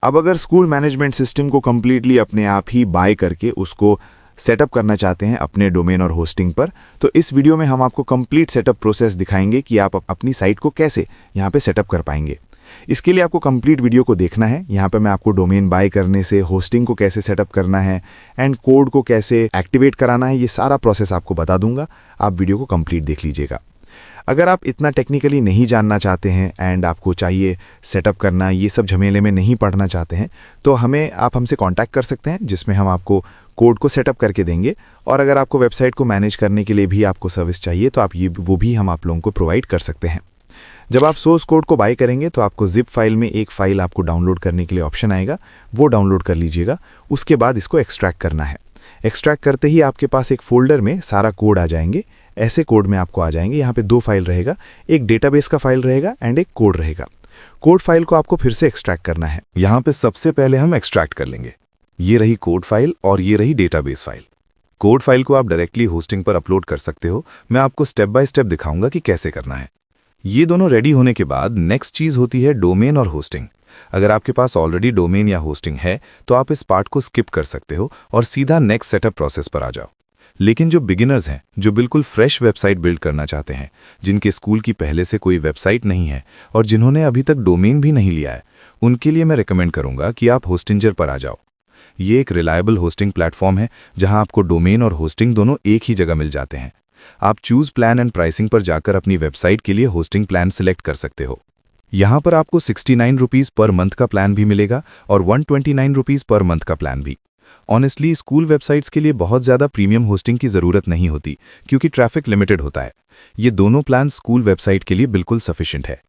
अब अगर school management system को कम्प्लीटली अपने आप ही बाय करके उसको सेटअप करना चाहते हैं अपने डोमेन और होस्टिंग पर, तो इस वीडियो में हम आपको कंप्लीट सेटअप प्रोसेस दिखाएंगे कि आप अपनी साइट को कैसे यहाँ पे सेटअप कर पाएंगे। इसके लिए आपको कंप्लीट वीडियो को देखना है। यहाँ पे मैं आपको डोमेन बाय करने से होस्टिंग को कैसे सेटअप करना है एंड कोड को कैसे एक्टिवेट कराना है, ये सारा प्रोसेस आपको बता दूंगा। आप वीडियो को कंप्लीट देख लीजिएगा। अगर आप इतना टेक्निकली नहीं जानना चाहते हैं एंड आपको चाहिए सेटअप करना, ये सब झमेले में नहीं पढ़ना चाहते हैं, तो आप हमसे कांटेक्ट कर सकते हैं, जिसमें हम आपको कोड को सेटअप करके देंगे। और अगर आपको वेबसाइट को मैनेज करने के लिए भी आपको सर्विस चाहिए तो वो भी हम आप लोगों को प्रोवाइड कर सकते हैं। जब आप सोर्स कोड को बाय करेंगे तो आपको जिप फाइल में एक फाइल आपको डाउनलोड करने के लिए ऑप्शन आएगा, वो डाउनलोड कर लीजिएगा। उसके बाद इसको एक्सट्रैक्ट करना है। एक्सट्रैक्ट करते ही आपके पास एक फोल्डर में सारा कोड आ जाएंगे। ऐसे कोड में आपको आ जाएंगे। यहाँ पे 2 फाइल रहेगा, एक डेटाबेस का फाइल रहेगा एंड एक कोड रहेगा। कोड फाइल को आपको फिर से एक्सट्रैक्ट करना है। यहाँ पे सबसे पहले हम एक्सट्रैक्ट कर लेंगे। ये रही कोड फाइल और ये रही डेटाबेस फाइल। कोड फाइल को आप डायरेक्टली होस्टिंग पर अपलोड कर सकते हो। मैं आपको स्टेप बाय स्टेप दिखाऊंगा कि कैसे करना है। ये दोनों रेडी होने के बाद नेक्स्ट चीज होती है डोमेन और होस्टिंग। अगर आपके पास ऑलरेडी डोमेन या होस्टिंग है तो आप इस पार्ट को स्किप कर सकते हो और सीधा नेक्स्ट सेटअप प्रोसेस पर आ जाओ। लेकिन जो बिगिनर्स हैं, जो बिल्कुल फ्रेश वेबसाइट बिल्ड करना चाहते हैं, जिनके स्कूल की पहले से कोई वेबसाइट नहीं है और जिन्होंने अभी तक डोमेन भी नहीं लिया है, उनके लिए मैं रिकमेंड करूंगा कि आप होस्टिंजर पर आ जाओ। ये एक रिलायबल होस्टिंग प्लेटफॉर्म है जहां आपको डोमेन और होस्टिंग दोनों एक ही जगह मिल जाते हैं। आप चूज प्लान एंड प्राइसिंग पर जाकर अपनी वेबसाइट के लिए होस्टिंग प्लान सिलेक्ट कर सकते हो। यहाँ पर आपको 69 रुपीज़ पर मंथ का प्लान भी मिलेगा और 129 रुपीज़ पर मंथ का प्लान भी। ऑनेस्टली स्कूल वेबसाइट्स के लिए बहुत ज़्यादा प्रीमियम होस्टिंग की ज़रूरत नहीं होती क्योंकि ट्रैफिक लिमिटेड होता है। ये दोनों प्लान स्कूल वेबसाइट के लिए बिल्कुल सफिशिएंट है।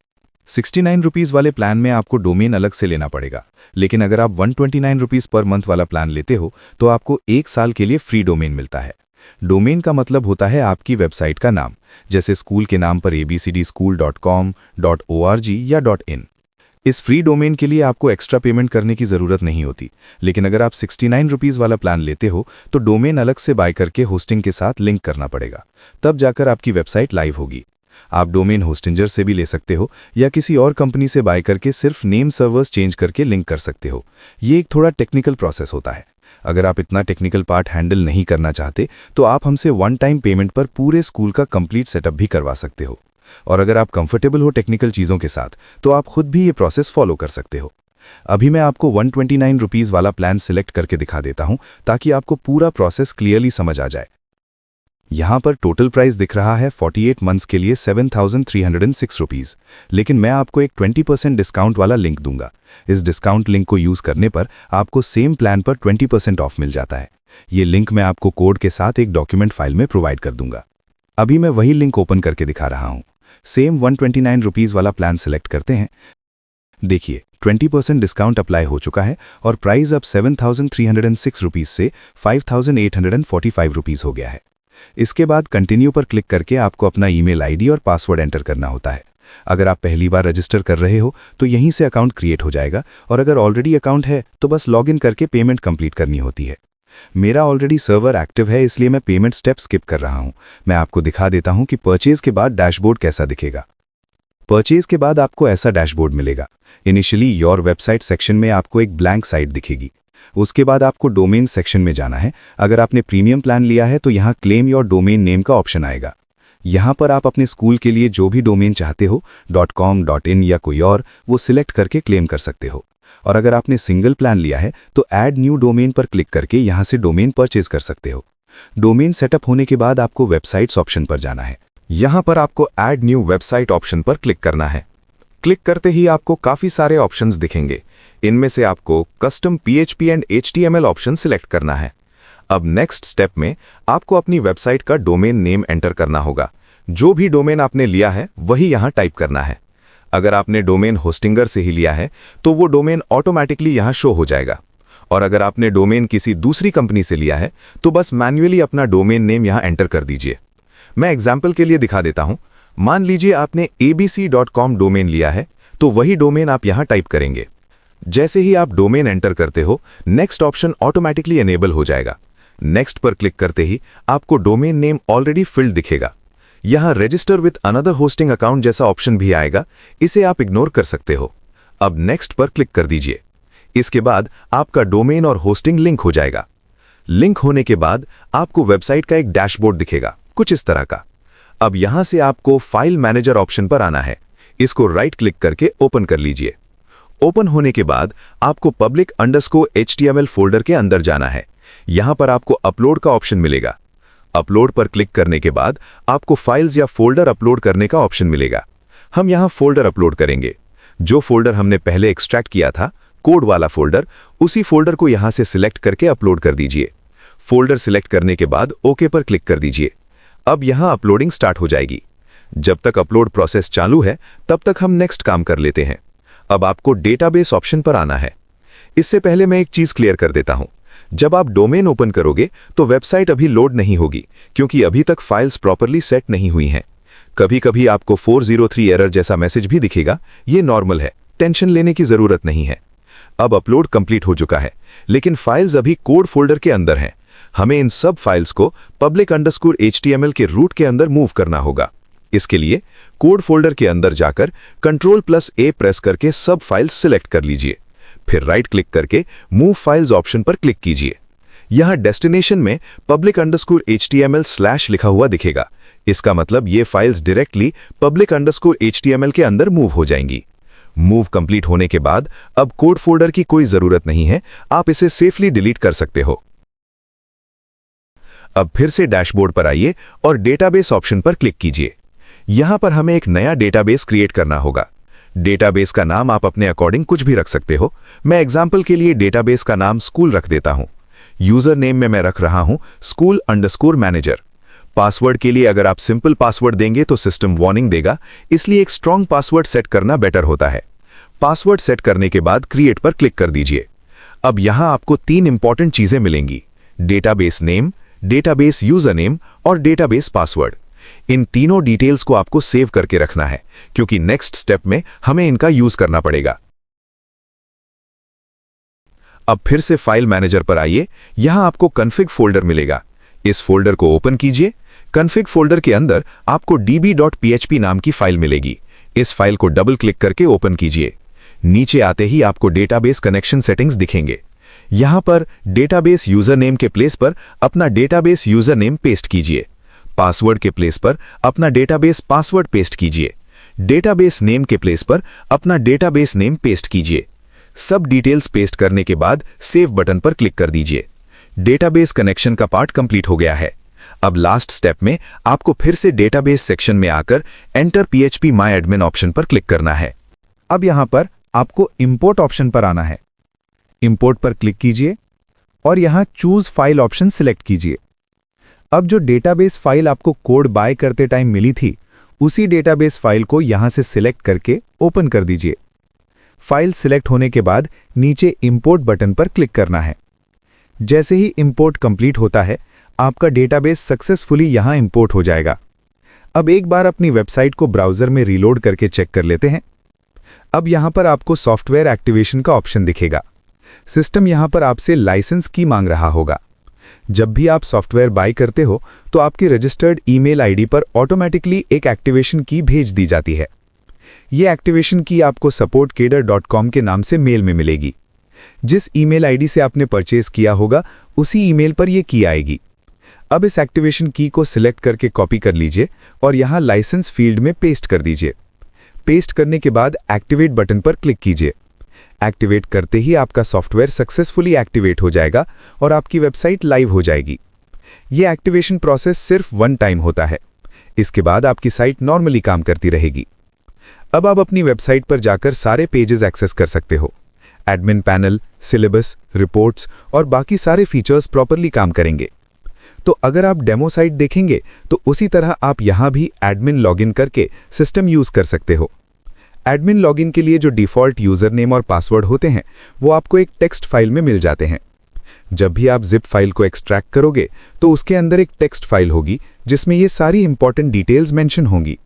69 रुपीज़ वाले प्लान में आपको डोमेन अलग से लेना पड़ेगा, लेकिन अगर आप 129 रुपीज़ पर मंथ वाला प्लान लेते हो तो आपको 1 साल के लिए फ्री डोमेन मिलता है। डोमेन का मतलब होता है आपकी वेबसाइट का नाम, जैसे स्कूल के नाम पर abcdschool.com, .org या .in। इस फ्री डोमेन के लिए आपको एक्स्ट्रा पेमेंट करने की ज़रूरत नहीं होती, लेकिन अगर आप 69 रुपीज़ वाला प्लान लेते हो तो डोमेन अलग से बाय करके होस्टिंग के साथ लिंक करना पड़ेगा, तब जाकर आपकी वेबसाइट लाइव होगी। आप डोमेन होस्टिंजर से भी ले सकते हो या किसी और कंपनी से बाय करके सिर्फ नेम सर्वर्स चेंज करके लिंक कर सकते हो। ये एक थोड़ा टेक्निकल प्रोसेस होता है। अगर आप इतना टेक्निकल पार्ट हैंडल नहीं करना चाहते तो आप हमसे 1 टाइम पेमेंट पर पूरे स्कूल का कंप्लीट सेटअप भी करवा सकते हो। और अगर आप कंफर्टेबल हो टेक्निकल चीज़ों के साथ तो आप खुद भी ये प्रोसेस फॉलो कर सकते हो। अभी मैं आपको 129 रुपीज़ वाला प्लान सिलेक्ट करके दिखा देता हूं ताकि आपको पूरा प्रोसेस क्लियरली समझ आ जाए। यहाँ पर टोटल प्राइस दिख रहा है 48 मंथ्स के लिए 7,306 रुपीज़, लेकिन मैं आपको एक 20% डिस्काउंट वाला लिंक दूंगा। इस डिस्काउंट लिंक को यूज़ करने पर आपको सेम प्लान पर 20% ऑफ मिल जाता है। ये लिंक मैं आपको कोड के साथ एक डॉक्यूमेंट फाइल में प्रोवाइड कर दूंगा। अभी मैं वही लिंक ओपन करके दिखा रहा हूँ। सेम 129 रुपीज़ वाला प्लान सिलेक्ट करते हैं। देखिए 20% डिस्काउंट अप्लाई हो चुका है और प्राइस अब 7,306 रुपीज़ से 5,845 रुपीज़ हो गया है। इसके बाद कंटिन्यू पर क्लिक करके आपको अपना ईमेल आईडी और पासवर्ड एंटर करना होता है। अगर आप पहली बार रजिस्टर कर रहे हो तो यहीं से अकाउंट क्रिएट हो जाएगा और अगर ऑलरेडी अकाउंट है तो बस लॉगिन करके पेमेंट कंप्लीट करनी होती है। मेरा ऑलरेडी सर्वर एक्टिव है इसलिए मैं पेमेंट स्टेप स्किप कर रहा हूं। मैं आपको दिखा देता हूं कि परचेज के बाद डैशबोर्ड कैसा दिखेगा। परचेज के बाद आपको ऐसा डैशबोर्ड मिलेगा। इनिशियली योर वेबसाइट सेक्शन में आपको एक ब्लैंक साइट दिखेगी। उसके बाद आपको डोमेन सेक्शन में जाना है। अगर आपने प्रीमियम प्लान लिया है तो यहाँ क्लेम योर डोमेन नेम का ऑप्शन आएगा। यहाँ पर आप अपने स्कूल के लिए जो भी डोमेन चाहते हो .com, .in या कोई और, वो सिलेक्ट करके क्लेम कर सकते हो। और अगर आपने सिंगल प्लान लिया है तो ऐड न्यू डोमेन पर क्लिक करके यहाँ से डोमेन परचेज कर सकते हो। डोमेन सेटअप होने के बाद आपको वेबसाइट्स ऑप्शन पर जाना है। यहाँ पर आपको ऐड न्यू वेबसाइट ऑप्शन पर क्लिक करना है। क्लिक करते ही आपको काफ़ी सारे ऑप्शंस दिखेंगे। इनमें से आपको custom PHP and HTML option select करना है। अब नेक्स्ट स्टेप में आपको अपनी वेबसाइट का डोमेन नेम एंटर करना होगा। जो भी डोमेन आपने लिया है वही यहाँ टाइप करना है। अगर आपने डोमेन होस्टिंगर से ही लिया है तो वो डोमेन ऑटोमेटिकली यहाँ शो हो जाएगा, और अगर आपने डोमेन किसी दूसरी कंपनी से लिया है तो बस मैन्युअली अपना डोमेन नेम यहाँ एंटर कर दीजिए। मैं एग्जाम्पल के लिए दिखा देता हूँ। मान लीजिए आपने abc.com डोमेन लिया है तो वही डोमेन आप यहाँ टाइप करेंगे। जैसे ही आप डोमेन एंटर करते हो नेक्स्ट ऑप्शन ऑटोमेटिकली एनेबल हो जाएगा। नेक्स्ट पर क्लिक करते ही आपको डोमेन नेम ऑलरेडी फिल्ड दिखेगा। यहाँ register with another hosting account जैसा ऑप्शन भी आएगा, इसे आप इग्नोर कर सकते हो। अब नेक्स्ट पर क्लिक कर दीजिए। इसके बाद आपका डोमेन और होस्टिंग लिंक हो जाएगा। लिंक होने के बाद आपको वेबसाइट का एक डैशबोर्ड दिखेगा, कुछ इस तरह का। अब यहां से आपको फाइल मैनेजर ऑप्शन पर आना है। इसको राइट क्लिक करके ओपन कर लीजिए। ओपन होने के बाद आपको public_html फोल्डर के अंदर जाना है। यहां पर आपको अपलोड का ऑप्शन मिलेगा। अपलोड पर क्लिक करने के बाद आपको फाइल्स या फोल्डर अपलोड करने का ऑप्शन मिलेगा। हम यहां फोल्डर अपलोड करेंगे। जो फोल्डर हमने पहले एक्सट्रैक्ट किया था, कोड वाला फोल्डर, उसी फोल्डर को यहां से सिलेक्ट करके अपलोड कर दीजिए। फोल्डर सिलेक्ट करने के बाद ओके पर क्लिक कर दीजिए। अब यहां अपलोडिंग स्टार्ट हो जाएगी। जब तक अपलोड प्रोसेस चालू है तब तक हम नेक्स्ट काम कर लेते हैं। अब आपको डेटाबेस ऑप्शन पर आना है। इससे पहले मैं एक चीज क्लियर कर देता हूं। जब आप डोमेन ओपन करोगे तो वेबसाइट अभी लोड नहीं होगी, क्योंकि अभी तक फाइल्स प्रॉपरली सेट नहीं हुई हैं। कभी कभी आपको 403 एरर जैसा मैसेज भी दिखेगा। ये नॉर्मल है, टेंशन लेने की जरूरत नहीं है। अब अपलोड कंप्लीट हो चुका है, लेकिन फाइल्स अभी कोड फोल्डर के अंदर हैं। हमें इन सब फाइल्स को public_html के रूट के अंदर मूव करना होगा। इसके लिए कोड फोल्डर के अंदर जाकर Ctrl+A प्रेस करके सब फाइल्स सिलेक्ट कर लीजिए। फिर राइट क्लिक करके मूव फाइल्स ऑप्शन पर क्लिक कीजिए। यहां डेस्टिनेशन में public_html/ लिखा हुआ दिखेगा। इसका मतलब ये फाइल्स डायरेक्टली public_html के अंदर मूव हो जाएंगी। मूव कंप्लीट होने के बाद अब कोड फोल्डर की कोई जरूरत नहीं है, आप इसे सेफली डिलीट कर सकते हो। अब फिर से डैशबोर्ड पर आइए और डेटाबेस ऑप्शन पर क्लिक कीजिए। यहां पर हमें एक नया डेटाबेस क्रिएट करना होगा। डेटाबेस का नाम आप अपने अकॉर्डिंग कुछ भी रख सकते हो। मैं एग्जांपल के लिए डेटाबेस का नाम स्कूल रख देता हूं। यूजर नेम में मैं रख रहा हूं school_manager। पासवर्ड के लिए अगर आप सिंपल पासवर्ड देंगे तो सिस्टम वार्निंग देगा, इसलिए एक स्ट्रांग पासवर्ड सेट करना बेटर होता है। पासवर्ड सेट करने के बाद क्रिएट पर क्लिक कर दीजिए। अब यहां आपको 3 इंपॉर्टेंट चीजें मिलेंगी: database name, database user name और डेटाबेस पासवर्ड। इन तीनों डिटेल्स को आपको सेव करके रखना है, क्योंकि नेक्स्ट स्टेप में हमें इनका यूज करना पड़ेगा। अब फिर से फाइल मैनेजर पर आइए। यहां आपको config फोल्डर मिलेगा। इस फोल्डर को ओपन कीजिए। config फोल्डर के अंदर आपको db.php नाम की फाइल मिलेगी। इस फाइल को डबल क्लिक करके ओपन कीजिए। नीचे आते ही आपको डेटाबेस कनेक्शन सेटिंग्स दिखेंगे। यहां पर डेटाबेस यूजर नेम के प्लेस पर अपना डेटाबेस यूजर नेम पेस्ट कीजिए। पासवर्ड के प्लेस पर अपना डेटाबेस पासवर्ड पेस्ट कीजिए। डेटाबेस नेम के प्लेस पर अपना डेटाबेस नेम पेस्ट कीजिए। सब डिटेल्स पेस्ट करने के बाद सेव बटन पर क्लिक कर दीजिए। डेटाबेस कनेक्शन का पार्ट कंप्लीट हो गया है। अब लास्ट स्टेप में आपको फिर से डेटाबेस सेक्शन में आकर enter PHP my admin option पर क्लिक करना है। अब यहां पर आपको इंपोर्ट ऑप्शन पर आना है। इंपोर्ट पर क्लिक कीजिए और यहां चूज फाइल ऑप्शन सिलेक्ट कीजिए। अब जो डेटाबेस फाइल आपको कोड बाय करते टाइम मिली थी, उसी डेटाबेस फाइल को यहां से सिलेक्ट करके ओपन कर दीजिए। फाइल सिलेक्ट होने के बाद नीचे इंपोर्ट बटन पर क्लिक करना है। जैसे ही इंपोर्ट कंप्लीट होता है, आपका डेटाबेस सक्सेसफुली यहां इंपोर्ट हो जाएगा। अब एक बार अपनी वेबसाइट को ब्राउजर में रीलोड करके चेक कर लेते हैं। अब यहां पर आपको सॉफ्टवेयर एक्टिवेशन का ऑप्शन दिखेगा। सिस्टम यहां पर आपसे लाइसेंस की मांग रहा होगा। जब भी आप सॉफ्टवेयर बाय करते हो तो आपकी रजिस्टर्ड ईमेल आईडी पर ऑटोमेटिकली एक एक्टिवेशन की भेज दी जाती है। ये एक्टिवेशन की आपको supportkedar.com के नाम से मेल में मिलेगी। जिस ईमेल आईडी से आपने परचेज किया होगा, उसी ईमेल पर यह की आएगी। अब इस एक्टिवेशन की को सिलेक्ट करके कॉपी कर लीजिए और यहां लाइसेंस फील्ड में पेस्ट कर दीजिए। पेस्ट करने के बाद एक्टिवेट बटन पर क्लिक कीजिए। एक्टिवेट करते ही आपका सॉफ्टवेयर सक्सेसफुली एक्टिवेट हो जाएगा और आपकी वेबसाइट लाइव हो जाएगी। यह एक्टिवेशन प्रोसेस सिर्फ 1 टाइम होता है। इसके बाद आपकी साइट नॉर्मली काम करती रहेगी। अब आप अपनी वेबसाइट पर जाकर सारे पेजेस एक्सेस कर सकते हो। एडमिन पैनल, सिलेबस, रिपोर्ट्स और बाकी सारे फीचर्स प्रॉपरली काम करेंगे। तो अगर आप डेमो साइट देखेंगे तो उसी तरह आप यहां भी एडमिन लॉगिन करके सिस्टम यूज कर सकते हो। एडमिन लॉगिन के लिए जो डिफ़ॉल्ट यूजर नेम और पासवर्ड होते हैं, वो आपको एक टेक्स्ट फाइल में मिल जाते हैं। जब भी आप जिप फाइल को एक्सट्रैक्ट करोगे तो उसके अंदर एक टेक्स्ट फाइल होगी जिसमें ये सारी इंपॉर्टेंट डिटेल्स मेंशन होंगी।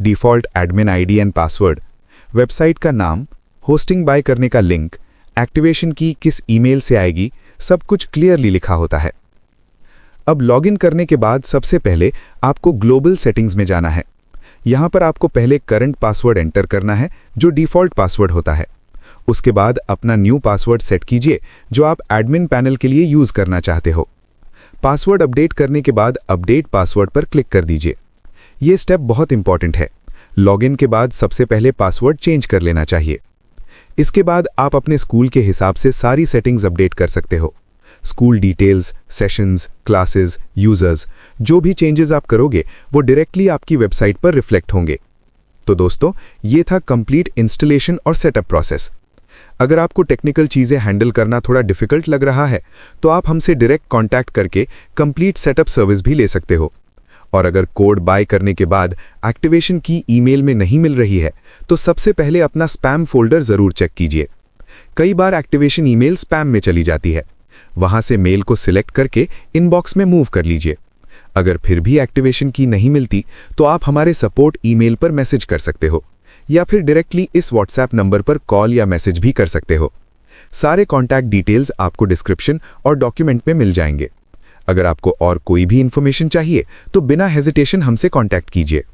Default admin ID and password, website का नाम, होस्टिंग बाय करने का लिंक, एक्टिवेशन की किस ईमेल से आएगी, सब कुछ क्लियरली लिखा होता है। अब लॉगिन करने के बाद सबसे पहले आपको ग्लोबल सेटिंग्स में जाना है। यहां पर आपको पहले करंट पासवर्ड एंटर करना है, जो डिफ़ॉल्ट पासवर्ड होता है, उसके बाद अपना न्यू पासवर्ड सेट कीजिए जो आप एडमिन पैनल के लिए यूज करना चाहते हो। पासवर्ड अपडेट करने के बाद अपडेट पासवर्ड पर क्लिक कर दीजिए। ये स्टेप बहुत इंपॉर्टेंट है। लॉगिन के बाद सबसे पहले पासवर्ड चेंज कर लेना चाहिए। इसके बाद आप अपने स्कूल के हिसाब से सारी सेटिंग्स अपडेट कर सकते हो। School details, sessions, classes, users, जो भी चेंजेस आप करोगे वो डायरेक्टली आपकी वेबसाइट पर रिफ्लेक्ट होंगे। तो दोस्तों, ये था कंप्लीट इंस्टॉलेशन और सेटअप प्रोसेस। अगर आपको टेक्निकल चीज़ें हैंडल करना थोड़ा डिफिकल्ट लग रहा है तो आप हमसे डायरेक्ट कांटेक्ट करके कंप्लीट सेटअप सर्विस भी ले सकते हो। और अगर कोड बाय करने के बाद एक्टिवेशन की ईमेल में नहीं मिल रही है तो सबसे पहले अपना स्पैम फोल्डर ज़रूर चेक कीजिए। कई बार एक्टिवेशन ईमेल स्पैम में चली जाती है। वहां से मेल को सिलेक्ट करके इनबॉक्स में मूव कर लीजिए। अगर फिर भी एक्टिवेशन की नहीं मिलती तो आप हमारे सपोर्ट ईमेल पर मैसेज कर सकते हो या फिर डायरेक्टली इस व्हाट्सएप नंबर पर कॉल या मैसेज भी कर सकते हो। सारे कॉन्टैक्ट डिटेल्स आपको डिस्क्रिप्शन और डॉक्यूमेंट में मिल जाएंगे। अगर आपको और कोई भी इंफॉर्मेशन चाहिए तो बिना हेजिटेशन हमसे कॉन्टैक्ट कीजिए।